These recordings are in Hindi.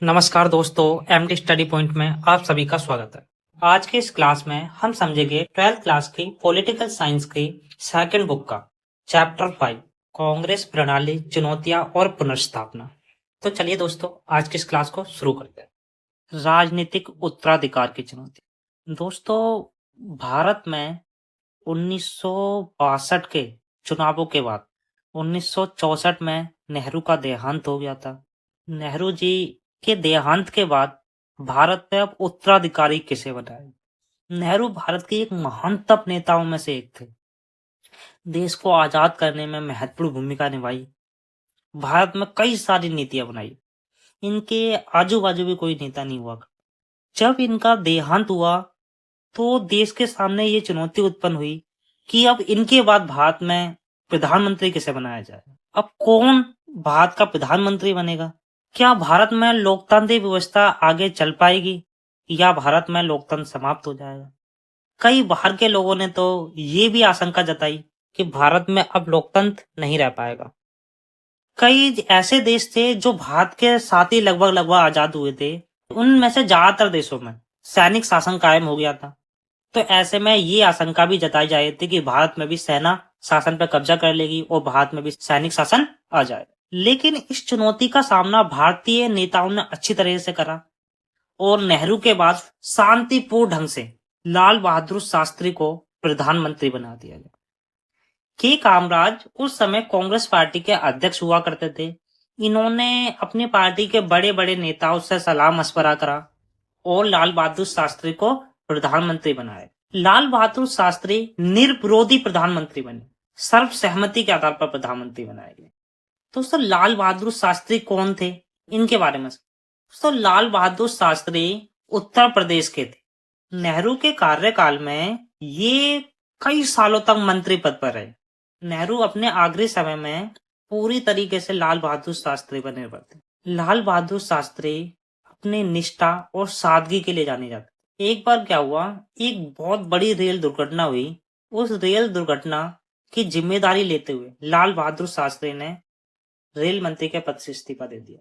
नमस्कार दोस्तों, एमडी स्टडी पॉइंट में आप सभी का स्वागत है। आज के इस क्लास में हम समझेंगे 12th क्लास की पॉलिटिकल साइंस की सेकंड बुक का चैप्टर 5 कांग्रेस प्रणाली, चुनौतियां और पुनर्स्थापना। तो चलिए दोस्तों, आज की इस क्लास को शुरू करते हैं। राजनीतिक उत्तराधिकार की चुनौती। दोस्तों, भारत में 1962 के चुनावों के बाद 1964 में नेहरू का देहांत हो गया था। नेहरू जी के देहांत के बाद भारत में अब उत्तराधिकारी किसे बनाए? नेहरू भारत के एक महानतम नेताओं में से एक थे। देश को आजाद करने में महत्वपूर्ण भूमिका निभाई। भारत में कई सारी नीतियां बनाई। इनके आजू बाजू भी कोई नेता नहीं हुआ। जब इनका देहांत हुआ तो देश के सामने ये चुनौती उत्पन्न हुई कि अब इनके बाद भारत में प्रधानमंत्री किसे बनाया जाए। अब कौन भारत का प्रधानमंत्री बनेगा? क्या भारत में लोकतांत्रिक व्यवस्था आगे चल पाएगी या भारत में लोकतंत्र समाप्त हो जाएगा? कई बाहर के लोगों ने तो ये भी आशंका जताई कि भारत में अब लोकतंत्र नहीं रह पाएगा। कई ऐसे देश थे जो भारत के साथ ही लगभग आजाद हुए थे। उनमें से ज्यादातर देशों में सैनिक शासन कायम हो गया था। तो ऐसे में ये आशंका भी जताई जा रही थी कि भारत में भी सेना शासन पर कब्जा कर लेगी और भारत में भी सैनिक शासन आ जाए। लेकिन इस चुनौती का सामना भारतीय नेताओं ने अच्छी तरह से करा और नेहरू के बाद शांतिपूर्ण ढंग से लाल बहादुर शास्त्री को प्रधानमंत्री बना दिया गया। के कामराज उस समय कांग्रेस पार्टी के अध्यक्ष हुआ करते थे। इन्होंने अपनी पार्टी के बड़े बड़े नेताओं से सलाह मशवरा करा और लाल बहादुर शास्त्री को प्रधानमंत्री बनाए। लाल बहादुर शास्त्री निर्विरोधी प्रधानमंत्री बने, सर्वसहमति के आधार पर प्रधानमंत्री बनाए गए। दोस्तों, लाल बहादुर शास्त्री कौन थे? इनके बारे में दोस्तों, लाल बहादुर शास्त्री उत्तर प्रदेश के थे। नेहरू के कार्यकाल में ये कई सालों तक मंत्री पद पर रहे। नेहरू अपने आखिरी समय में पूरी तरीके से लाल बहादुर शास्त्री पर निर्भर थे। लाल बहादुर शास्त्री अपने निष्ठा और सादगी के लिए जाने जाते। एक बार क्या हुआ, एक बहुत बड़ी रेल दुर्घटना हुई। उस रेल दुर्घटना की जिम्मेदारी लेते हुए लाल बहादुर शास्त्री ने रेल मंत्री के पद से इस्तीफा दे दिया,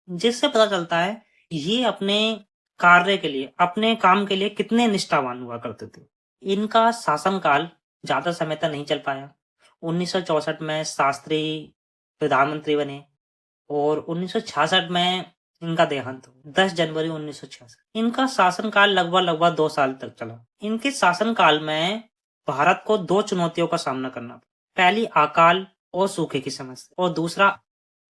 जिससे पता चलता है ये अपने कार्य के लिए, अपने काम के लिए कितने निष्ठावान हुआ करते थे। इनका शासनकाल ज्यादा समय तक नहीं चल पाया। 1964 में शास्त्री प्रधानमंत्री बने और 1966 में इनका देहांत हुआ 10 जनवरी 1966। इनका शासनकाल लगभग 2 साल तक चला। इनके शासनकाल में भारत को 2 चुनौतियों का सामना करना पड़ा। पहली अकाल और सूखे की समस्या और दूसरा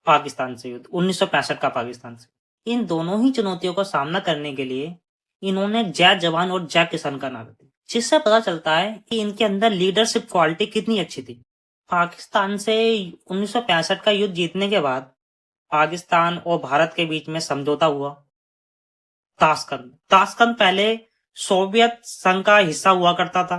पाकिस्तान से युद्ध, 1965 का पाकिस्तान से। इन दोनों ही चुनौतियों का सामना करने के लिए इन्होंने जय जवान और जय किसान का नारा दिया, जिससे पता चलता है कि इनके अंदर लीडरशिप क्वालिटी कितनी अच्छी थी। पाकिस्तान से 1965 का युद्ध जीतने के बाद पाकिस्तान और भारत के बीच में समझौता हुआ ताशकंद। ताशकंद पहले सोवियत संघ का हिस्सा हुआ करता था,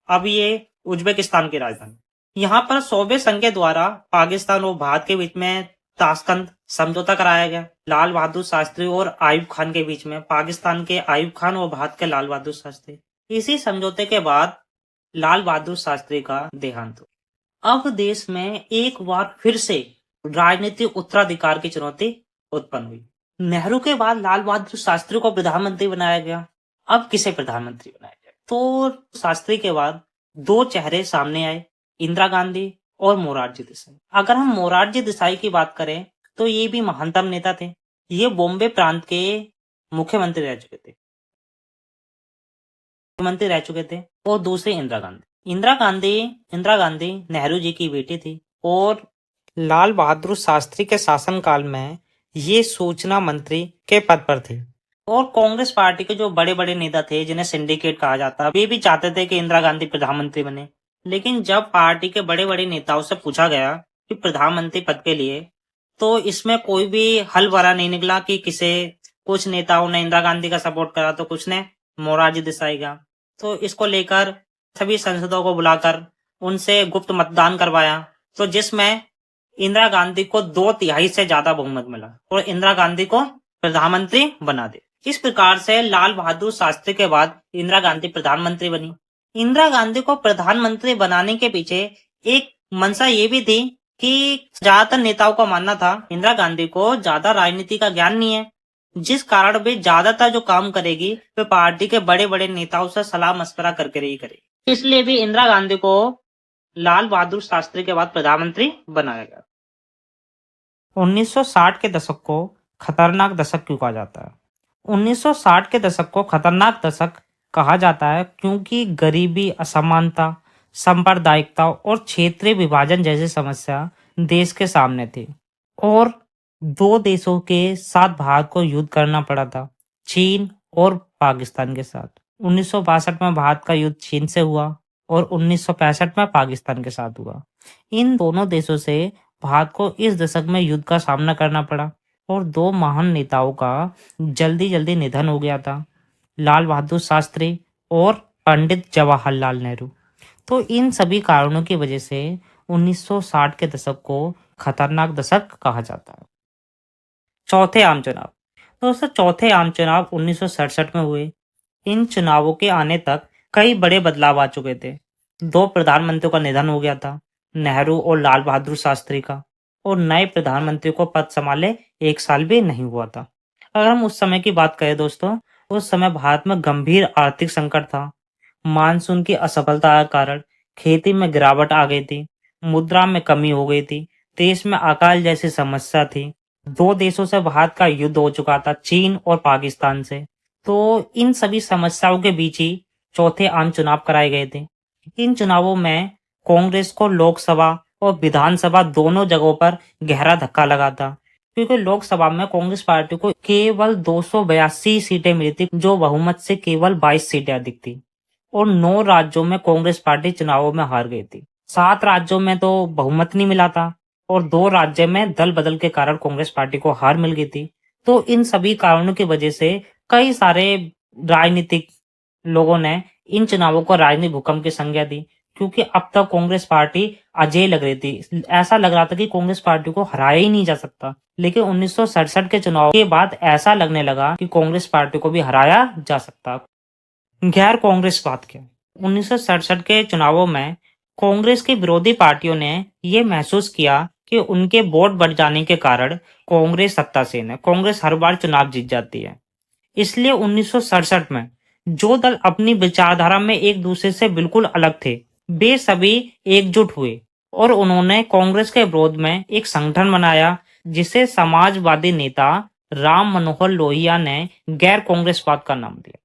अब ये उज्बेकिस्तान की राजधानी। यहाँ पर सोवियत संघ के द्वारा पाकिस्तान और भारत के बीच में ताशकंद समझौता कराया गया। लाल बहादुर शास्त्री और आयूब खान के बीच में, पाकिस्तान के आयूब खान और भारत के लाल बहादुर शास्त्री। इसी समझौते के बाद लाल बहादुर शास्त्री का देहांत हुआ। अब देश में एक बार फिर से राजनीतिक उत्तराधिकार की चुनौती उत्पन्न हुई। नेहरू के बाद लाल बहादुर शास्त्री को प्रधानमंत्री बनाया गया। अब किसे प्रधानमंत्री बनाया गया? तो शास्त्री के बाद 2 चेहरे सामने आए, इंदिरा गांधी और मोरारजी देसाई। अगर हम मोरारजी देसाई की बात करें तो ये भी महानतम नेता थे। ये बॉम्बे प्रांत के मुख्यमंत्री रह चुके थे। और दूसरे इंदिरा गांधी नेहरू जी की बेटी थी और लाल बहादुर शास्त्री के शासनकाल में ये सूचना मंत्री के पद पर थे। और कांग्रेस पार्टी के जो बड़े बड़े नेता थे, जिन्हें सिंडिकेट कहा जाता, वे भी चाहते थे कि इंदिरा गांधी प्रधानमंत्री बने। लेकिन जब पार्टी के बड़े बड़े नेताओं से पूछा गया कि प्रधानमंत्री पद के लिए, तो इसमें कोई भी हल भरा नहीं निकला कि कुछ नेताओं ने इंदिरा गांधी का सपोर्ट करा तो कुछ ने मोरारजी देसाई का। तो इसको लेकर सभी सांसदों को बुलाकर उनसे गुप्त मतदान करवाया, तो जिसमें इंदिरा गांधी को 2/3 से ज्यादा बहुमत मिला और इंदिरा गांधी को प्रधानमंत्री बना दे। इस प्रकार से लाल बहादुर शास्त्री के बाद इंदिरा गांधी प्रधानमंत्री बनी। इंदिरा गांधी को प्रधानमंत्री बनाने के पीछे एक मंशा ये भी थी कि ज्यादातर नेताओं का मानना था इंदिरा गांधी को ज्यादा राजनीति का ज्ञान नहीं है जिस कारण वे ज्यादातर जो काम करेगी वे पार्टी के बड़े बड़े नेताओं से सलाह मशवरा करके ही करेगी। इसलिए भी इंदिरा गांधी को लाल बहादुर शास्त्री के बाद प्रधानमंत्री बनाया गया। 1960 के दशक को खतरनाक दशक क्यों कहा जाता है? 1960 के दशक को खतरनाक दशक कहा जाता है क्योंकि गरीबी, असमानता, सांप्रदायिकता और क्षेत्रीय विभाजन जैसी समस्या देश के सामने थी और दो देशों के साथ भारत को युद्ध करना पड़ा था, चीन और पाकिस्तान के साथ। 1962 में भारत का युद्ध चीन से हुआ और 1965 में पाकिस्तान के साथ हुआ। इन दोनों देशों से भारत को इस दशक में युद्ध का सामना करना पड़ा और दो महान नेताओं का जल्दी जल्दी निधन हो गया था, लाल बहादुर शास्त्री और पंडित जवाहरलाल नेहरू। तो इन सभी कारणों की वजह से 1960 के दशक को खतरनाक दशक कहा जाता है। चौथे आम चुनाव। दोस्तों, चौथे आम चुनाव 1967 में हुए। इन चुनावों के आने तक कई बड़े बदलाव आ चुके थे। दो प्रधानमंत्रियों का निधन हो गया था, नेहरू और लाल बहादुर शास्त्री का, और नए प्रधानमंत्री को पद संभाले 1 साल भी नहीं हुआ था। अगर हम उस समय की बात करें दोस्तों, उस समय भारत में गंभीर आर्थिक संकट था। मानसून की असफलता के कारण खेती में गिरावट आ गई थी, मुद्रा में कमी हो गई थी, देश में अकाल जैसी समस्या थी। दो देशों से भारत का युद्ध हो चुका था, चीन और पाकिस्तान से। तो इन सभी समस्याओं के बीच ही चौथे आम चुनाव कराए गए थे। इन चुनावों में कांग्रेस को लोकसभा और विधानसभा दोनों जगहों पर गहरा धक्का लगा था, क्योंकि लोकसभा में कांग्रेस पार्टी को केवल 282 सीटें मिली थी, जो बहुमत से केवल 22 सीटें अधिक थी, और 9 राज्यों में कांग्रेस पार्टी चुनावों में हार गई थी। 7 राज्यों में तो बहुमत नहीं मिला था और 2 राज्य में दल बदल के कारण कांग्रेस पार्टी को हार मिल गई थी। तो इन सभी कारणों की वजह से कई सारे राजनीतिक लोगों ने इन चुनावों को राजनीतिक भूकंप की संज्ञा दी, क्योंकि अब तक कांग्रेस पार्टी अजेय लग रही थी। ऐसा लग रहा था कि कांग्रेस पार्टी को हराया ही नहीं जा सकता। लेकिन 1967 के चुनाव के बाद ऐसा लगने लगा कि कांग्रेस पार्टी को भी हराया जा सकता। गैर कांग्रेसवाद क्या? 1967 के चुनावों में कांग्रेस की विरोधी पार्टियों ने यह महसूस किया कि उनके वोट बढ़ जाने के कारण कांग्रेस सत्तासीन है, कांग्रेस हर बार चुनाव जीत जाती है। इसलिए 1967 में जो दल अपनी विचारधारा में एक दूसरे से बिल्कुल अलग थे, वे सभी एकजुट हुए और उन्होंने कांग्रेस के विरोध में एक संगठन बनाया, जिसे समाजवादी नेता राम मनोहर लोहिया ने गैर कांग्रेसवाद का नाम दिया।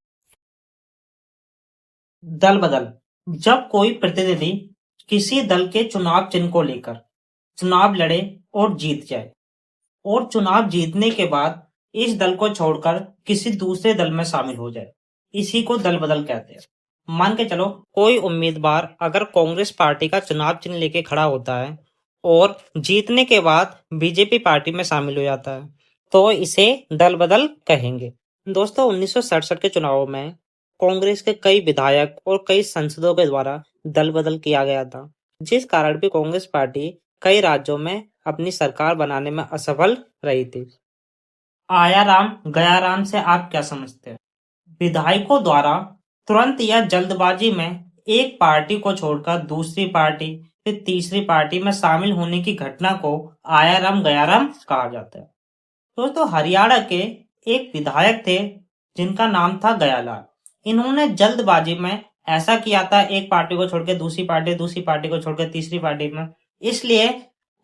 दल बदल। जब कोई प्रतिनिधि किसी दल के चुनाव चिन्ह को लेकर चुनाव लड़े और जीत जाए, और चुनाव जीतने के बाद इस दल को छोड़कर किसी दूसरे दल में शामिल हो जाए, इसी को दल बदल कहते हैं। मान के चलो, कोई उम्मीदवार अगर कांग्रेस पार्टी का चुनाव चिन्ह लेके खड़ा होता है और जीतने के बाद बीजेपी पार्टी में शामिल हो जाता है, तो इसे दल बदल कहेंगे। दोस्तों, 1967 के चुनावों में कांग्रेस के कई विधायक और कई सांसदों के द्वारा दल बदल किया गया था, जिस कारण भी कांग्रेस पार्टी कई राज्यों में अपनी सरकार बनाने में असफल रही थी। आया राम गया राम से आप क्या समझते हैं? विधायकों द्वारा तुरंत या जल्दबाजी में एक पार्टी को छोड़कर दूसरी पार्टी फिर तीसरी पार्टी में शामिल होने की घटना को आया राम गया राम कहा जाता है। दोस्तों, हरियाणा के एक विधायक थे जिनका नाम था गयालाल। इन्होंने जल्दबाजी में ऐसा किया था, एक पार्टी को छोड़कर दूसरी पार्टी को छोड़कर तीसरी पार्टी में, इसलिए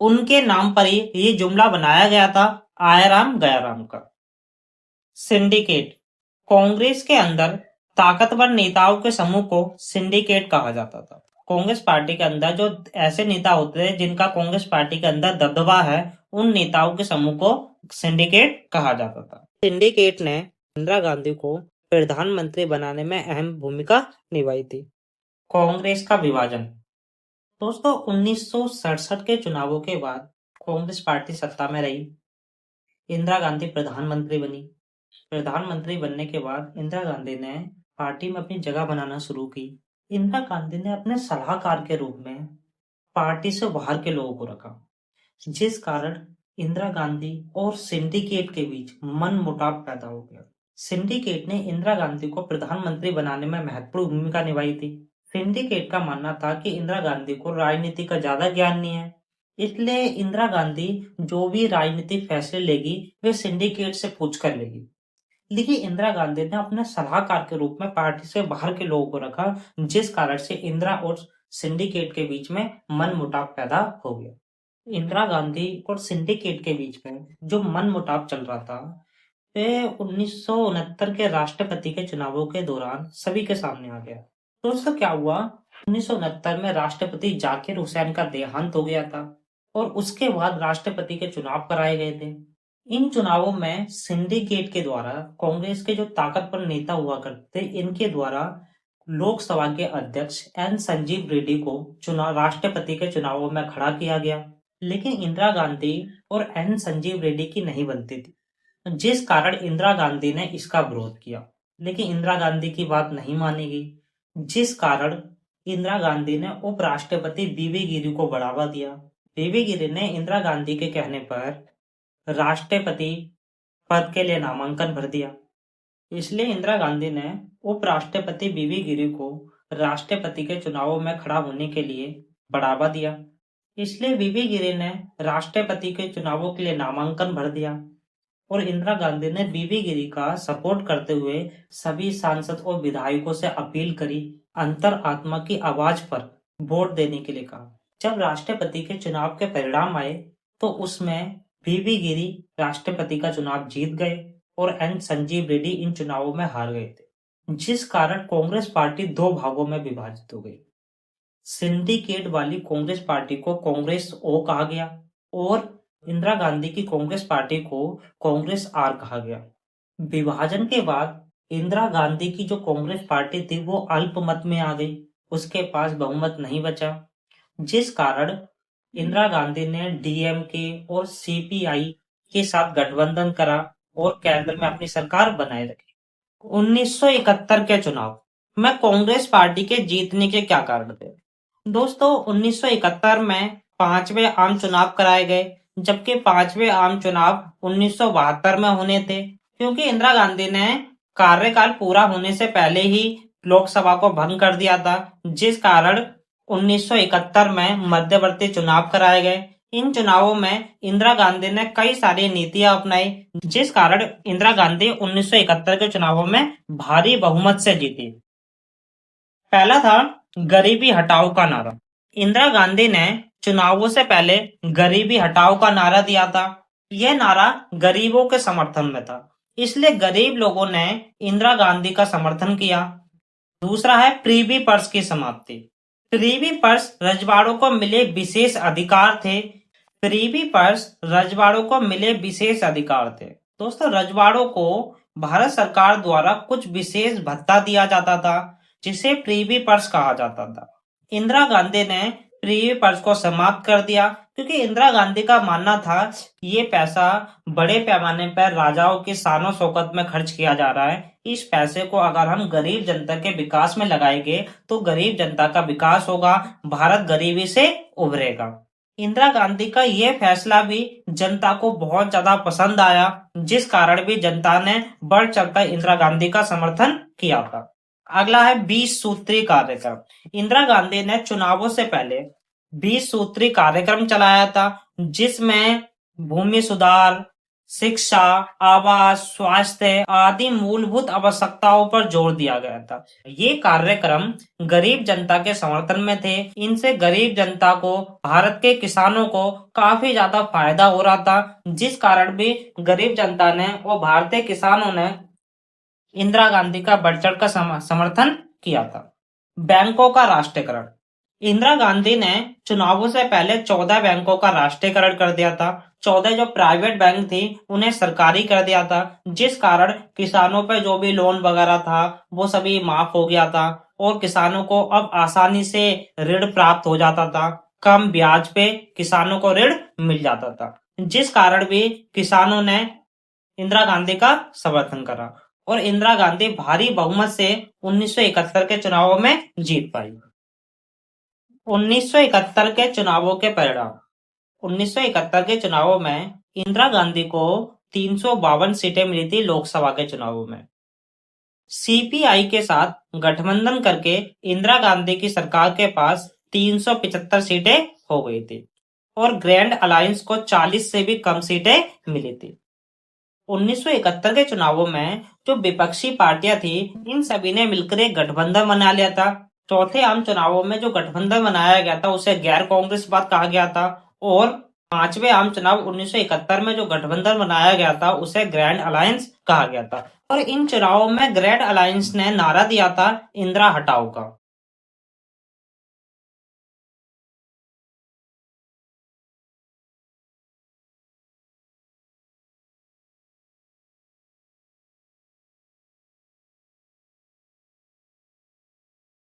उनके नाम पर ही ये जुमला बनाया गया था, आया राम गया राम का। सिंडिकेट। कांग्रेस के अंदर ताकतवर नेताओं के समूह को सिंडिकेट कहा जाता था। कांग्रेस पार्टी के अंदर जो ऐसे नेता होते हैं जिनका कांग्रेस पार्टी के अंदर दबदबा है, उन नेताओं के समूह को सिंडिकेट कहा जाता था। सिंडिकेट ने इंदिरा गांधी को प्रधानमंत्री बनाने में अहम भूमिका निभाई थी। कांग्रेस का विभाजन। दोस्तों, 1967 के चुनावों के बाद कांग्रेस पार्टी सत्ता में रही, इंदिरा गांधी प्रधानमंत्री बनी। प्रधानमंत्री बनने के बाद इंदिरा गांधी ने पार्टी में अपनी जगह बनाना शुरू की। इंदिरा गांधी ने अपने सलाहकार के रूप में पार्टी से बाहर के लोगों को रखा, जिस कारण इंदिरा गांधी और सिंडिकेट के बीच मनमुटाव पैदा हो गया। सिंडिकेट ने इंदिरा गांधी को प्रधानमंत्री बनाने में महत्वपूर्ण भूमिका निभाई थी। सिंडिकेट का मानना था कि इंदिरा गांधी को राजनीति का ज्यादा ज्ञान नहीं है, इसलिए इंदिरा गांधी जो भी राजनीतिक फैसले लेगी वे सिंडिकेट से पूछ कर लेगी। देखिए, इंदिरा गांधी ने अपने सलाहकार के रूप में पार्टी से बाहर के लोगों को रखा, जिस कारण से इंदिरा और सिंडिकेट के बीच में मनमुटाव पैदा हो गया। इंदिरा गांधी और सिंडिकेट के बीच में जो मनमुटाव चल रहा था, वे 1969 के राष्ट्रपति के चुनावों के दौरान सभी के सामने आ गया। दोस्तों, क्या हुआ? 1969 में राष्ट्रपति जाकिर हुसैन का देहांत हो गया था और उसके बाद राष्ट्रपति के चुनाव कराए गए थे। इन चुनावों में सिंडिकेट के द्वारा कांग्रेस के जो ताकतवर नेता हुआ करते थे, इनके द्वारा लोकसभा के अध्यक्ष एन संजीव रेड्डी को चुनाव राष्ट्रपति के चुनावों में खड़ा किया गया, लेकिन इंदिरा गांधी और एन संजीव रेड्डी की नहीं बनती थी, जिस कारण इंदिरा गांधी ने इसका विरोध किया। लेकिन इंदिरा गांधी की बात नहीं मानी गई, जिस कारण इंदिरा गांधी ने उपराष्ट्रपति बीवी गिरी को बढ़ावा दिया। बीवी गिरी ने इंदिरा गांधी के कहने पर राष्ट्रपति पद के लिए नामांकन भर दिया। इसलिए इंदिरा गांधी ने उपराष्ट्रपति बीवी गिरी को राष्ट्रपति के चुनावों में खड़ा होने के लिए बढ़ावा दिया। इसलिए बीवी गिरी ने राष्ट्रपति के चुनावों के लिए नामांकन भर दिया और इंदिरा गांधी ने बीवी गिरी का सपोर्ट करते हुए सभी सांसद और विधायकों से अपील करी, अंतर आत्मा की आवाज पर वोट देने के लिए कहा। जब राष्ट्रपति के चुनाव के परिणाम आए तो उसमें बीवी गिरी राष्ट्रपति का चुनाव जीत गए और एन संजीव रेड्डी इन चुनावों में हार गए थे, जिस कारण कांग्रेस पार्टी दो भागों में विभाजित हो गई। सिंडिकेट वाली कांग्रेस पार्टी को कांग्रेस ओ कहा गया और इंदिरा गांधी की कांग्रेस पार्टी को कांग्रेस आर कहा गया। विभाजन के बाद इंदिरा गांधी की जो कांग्रेस पार्टी थी वो अल्पमत में आ गई, उसके पास बहुमत नहीं बचा, जिस कारण इंदिरा गांधी ने डीएमके और सीपीआई के साथ गठबंधन करा और केंद्र में अपनी सरकार बनाए रखी। 1971 के चुनाव में कांग्रेस पार्टी के जीतने के क्या कारण थे? दोस्तों, 1971 में 5वें आम चुनाव कराए गए, जबकि 5वें आम चुनाव 1972 में होने थे, क्योंकि इंदिरा गांधी ने कार्यकाल पूरा होने से पहले ही लोकसभा को भंग कर दिया था, जिस कारण 1971 में मध्यवर्ती चुनाव कराए गए। इन चुनावों में इंदिरा गांधी ने कई सारी नीतियां अपनाई, जिस कारण इंदिरा गांधी 1971 के चुनावों में भारी बहुमत से जीती। पहला था गरीबी हटाओ का नारा। इंदिरा गांधी ने चुनावों से पहले गरीबी हटाओ का नारा दिया था। यह नारा गरीबों के समर्थन में था, इसलिए गरीब लोगों ने इंदिरा गांधी का समर्थन किया। दूसरा है प्रीवी पर्स की समाप्ति। प्रीवी पर्स रजवाड़ों को मिले विशेष अधिकार थे। प्रीवी पर्स रजवाड़ों को मिले विशेष अधिकार थे। दोस्तों, रजवाड़ों को भारत सरकार द्वारा कुछ विशेष भत्ता दिया जाता था, जिसे प्रीवी पर्स कहा जाता था। इंदिरा गांधी ने प्रीवी पर्स को समाप्त कर दिया, क्योंकि इंदिरा गांधी का मानना था ये पैसा बड़े पैमाने पर राजाओं की शानो शौकत में खर्च किया जा रहा है। इस पैसे को अगर हम गरीब जनता के विकास में लगाएंगे तो गरीब जनता का विकास होगा, भारत गरीबी से उभरेगा। इंदिरा गांधी का यह फैसला भी जनता को बहुत ज्यादा पसंद आया, जिस कारण भी जनता ने बढ़ चढ़कर इंदिरा गांधी का समर्थन किया था। अगला है 20 सूत्री कार्यक्रम। इंदिरा गांधी ने चुनावों से पहले 20 सूत्री कार्यक्रम चलाया था, जिसमें भूमि सुधार, शिक्षा, आवास, स्वास्थ्य आदि मूलभूत आवश्यकताओं पर जोर दिया गया था। ये कार्यक्रम गरीब जनता के समर्थन में थे। इनसे गरीब जनता को, भारत के किसानों को काफी ज्यादा फायदा हो रहा था, जिस कारण भी गरीब जनता ने और भारतीय किसानों ने इंदिरा गांधी का बढ़ चढ़ कर समर्थन किया था। बैंकों का राष्ट्रीयकरण। इंदिरा गांधी ने चुनावों से पहले 14 बैंकों का राष्ट्रीयकरण कर दिया था। 14 जो प्राइवेट बैंक थी उन्हें सरकारी कर दिया था, जिस कारण किसानों पर जो भी लोन वगैरह था वो सभी माफ हो गया था और किसानों को अब आसानी से ऋण प्राप्त हो जाता था। कम ब्याज पे किसानों को ऋण मिल जाता था, जिस कारण भी किसानों ने इंदिरा गांधी का समर्थन करा और इंदिरा गांधी भारी बहुमत से 1971 के चुनावों में जीत पाई। 1971 के चुनावों के परिणाम। 1971 के चुनावों में इंदिरा गांधी को 352 सीटें मिली थी लोकसभा के चुनावों में। सीपीआई के साथ गठबंधन करके इंदिरा गांधी की सरकार के पास 375 सीटें हो गई थी और ग्रैंड अलायंस को 40 से भी कम सीटें मिली थी। 1971 के चुनावों में जो विपक्षी पार्टियां थी, इन सभी ने मिलकर एक गठबंधन बना लिया था। चौथे आम चुनावों में जो गठबंधन बनाया गया था उसे गैर कांग्रेसवाद कहा गया था, और पांचवें आम चुनाव 1971 में जो गठबंधन बनाया गया था उसे ग्रैंड अलायंस कहा गया था। और इन चुनावों में ग्रैंड अलायंस ने नारा दिया था इंदिरा हटाओ का।